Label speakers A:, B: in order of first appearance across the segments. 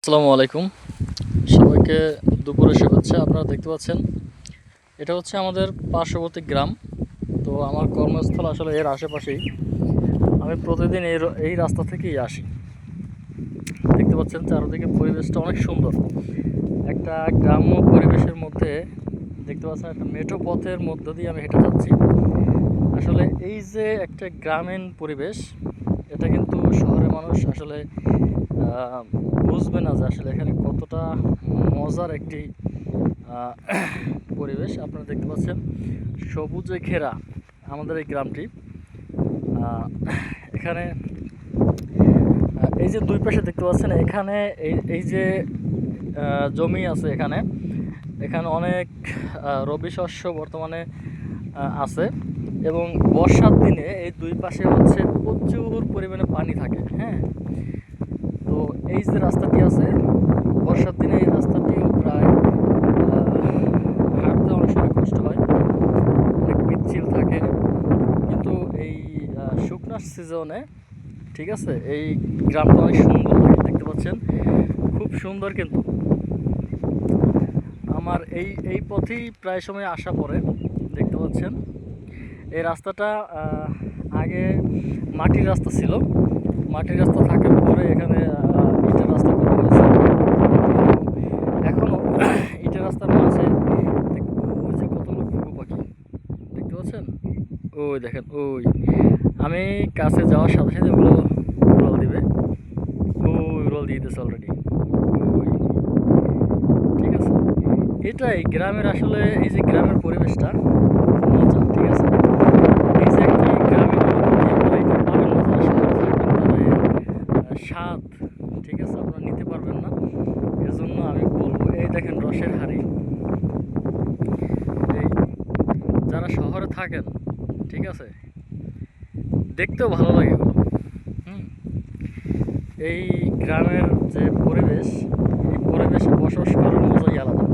A: আসসালামু আলাইকুম, সবাইকে দুপুরে শুভেচ্ছা। আপনারা দেখতে পাচ্ছেন এটা হচ্ছে আমাদের পার্শ্ববর্তী গ্রাম। তো আমার কর্মস্থল আসলে এর আশেপাশেই। আমি প্রতিদিন এই রাস্তা থেকেই আসি। দেখতে পাচ্ছেন চারদিকে পরিবেশটা অনেক সুন্দর। একটা গ্রাম্য পরিবেশের মধ্যে দেখতে পাচ্ছেন একটা মেঠো পথের মধ্য দিয়ে আমি হেঁটে যাচ্ছি। আসলে এই যে একটা গ্রামীণ পরিবেশ, এটা কিন্তু শহরের মানুষ আসলে বুঝবে না যে আসলে এখানে কতটা মজার একটি পরিবেশ। আপনারা দেখতে পাচ্ছেন সবুজে ঘেরা আমাদের এই গ্রামটি। এখানে এই যে দুই পাশে দেখতে পাচ্ছেন, এখানে এই যে জমি আছে, এখানে এখানে অনেক রবি শস্য বর্তমানে আছে এবং বর্ষার দিনে এই দুই পাশে হচ্ছে প্রচুর পরিমাণে পানি থাকে। হ্যাঁ, তো এই যে রাস্তাটি আছে, বর্ষার দিনে এই রাস্তাটিও প্রায় হাঁটতে অনেক সময় কষ্ট হয়, অনেক পিচ্ছিল থাকে। কিন্তু এই শুকনার সিজনে ঠিক আছে, এই গ্রামটা অনেক সুন্দর লাগে। দেখতে পাচ্ছেন খুব সুন্দর। কিন্তু আমার এই পথেই প্রায় সময় আসা পড়ে। দেখতে পাচ্ছেন এই রাস্তাটা আগে মাটির রাস্তা ছিল। মাটির রাস্তা থাকার পরে এখানে ইটের রাস্তা করা হয়েছে। এখনও ইটের রাস্তার মাঝে ওই যে কতগুলো ঘুঘু পাখি দেখতে পাচ্ছেন, ওই দেখেন, ওই আমি কাছে যাওয়ার সাথে সাথে ওগুলো উড়াল দিবে। ওই উড়াল দিয়ে দিতেছে অলরেডি। ওই ঠিক আছে, এটাই গ্রামের আসলে এই যে গ্রামের পরিবেশটা মজা। ঠিক আছে, এই যে একটি গ্রামের অনুভূতি আপনারা এটা পাবেন না যারা শহরে থাকবেন, তারা স্বাদ ঠিক আছে আপনারা নিতে পারবেন না। এজন্য আমি বলবো, এই দেখেন রসের হাঁড়ি। এই যারা শহরে থাকেন ঠিক আছে, দেখতেও ভালো লাগে এগুলো। এই গ্রামের যে পরিবেশ, এই পরিবেশে বসবাস করার মজাই আলাদা।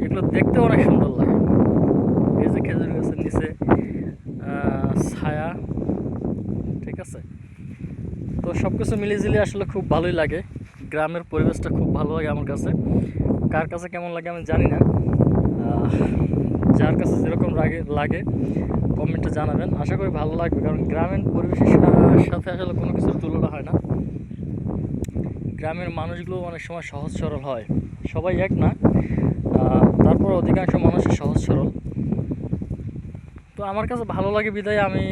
A: এগুলো দেখতেও অনেক সুন্দর লাগে। এই যে খেজুর গাছের নিচে ছায়া, ঠিক আছে। তো সব কিছু মিলিয়ে আসলে খুব ভালোই লাগে। গ্রামের পরিবেশটা খুব ভালো লাগে আমার কাছে। কার কাছে কেমন লাগে আমি জানি না। যার কাছে যেরকম লাগে কমেন্টে জানাবেন। আশা করি ভালো লাগবে, কারণ গ্রামীণ পরিবেশের সাথে আসলে কোনো কিছুর তুলনা হয় না। গ্রামের মানুষগুলো অনেক সময় সহজ সরল হয়, সবাই এক না, তারপর অধিকাংশ মানুষের সহজ সরল। তো আমার কাছে ভালো লাগে বিধায় আমি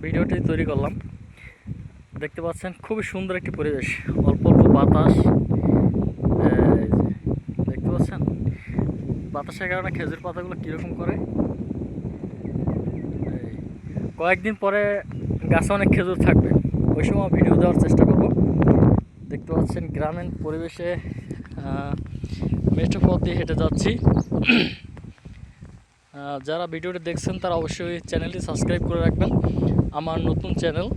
A: ভিডিওটি তৈরি করলাম। দেখতে পাচ্ছেন খুবই সুন্দর একটি পরিবেশ, অল্প অল্প বাতাস। দেখতে পাচ্ছেন বাতাসের কারণে খেজুর পাতাগুলো কীরকম করে। কয়েকদিন পরে গাছে অনেক খেজুর থাকবে, ওই সময় ভিডিও দেওয়ার চেষ্টা করব। দেখতে পাচ্ছেন গ্রামীণ পরিবেশে মেঠো পথ দিয়ে হেঁটে যাচ্ছি। যারা ভিডিওটি দেখছেন তারা অবশ্যই চ্যানেলটি সাবস্ক্রাইব করে রাখবেন। আমার নতুন চ্যানেল,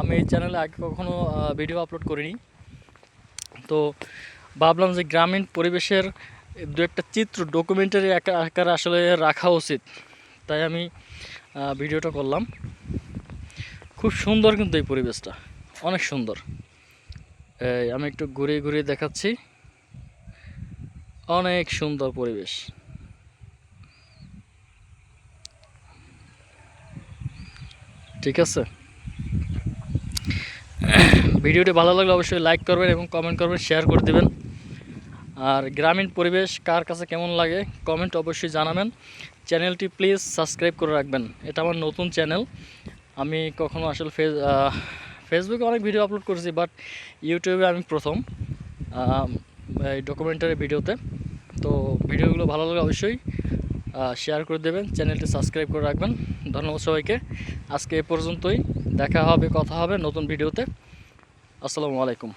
A: আমি এই চ্যানেলে আগে কখনো ভিডিও আপলোড করিনি। তো ভাবলাম যে গ্রামীণ পরিবেশের দু একটা চিত্র ডকুমেন্টারি আকারে আসলে রাখা উচিত, তাই আমি ভিডিওটা করলাম। খুব সুন্দর কিন্তু এই পরিবেশটা অনেক সুন্দর। আমি একটু ঘুরিয়ে ঘুরিয়ে দেখাচ্ছি, অনেক সুন্দর পরিবেশ। ঠিক আছে, ভিডিওটি ভালো লাগলে অবশ্যই লাইক করবেন এবং কমেন্ট করবেন, শেয়ার করে দেবেন। আর গ্রামীণ পরিবেশ কার কাছে কেমন লাগে কমেন্ট অবশ্যই জানাবেন। চ্যানেলটি প্লিজ সাবস্ক্রাইব করে রাখবেন, এটা আমার নতুন চ্যানেল। আমি কখনো আসলে ফেসবুকে অনেক ভিডিও আপলোড করেছি, বাট ইউটিউবে আমি প্রথম এই ডকুমেন্টারি ভিডিওতে। তো ভিডিওগুলো ভালো লাগলে অবশ্যই শেয়ার করে দেবেন, চ্যানেলটি সাবস্ক্রাইব করে রাখবেন। ধন্যবাদ সবাইকে। আজকে এ পর্যন্তই, দেখা হবে, কথা হবে নতুন ভিডিওতে। আসসালামু আলাইকুম।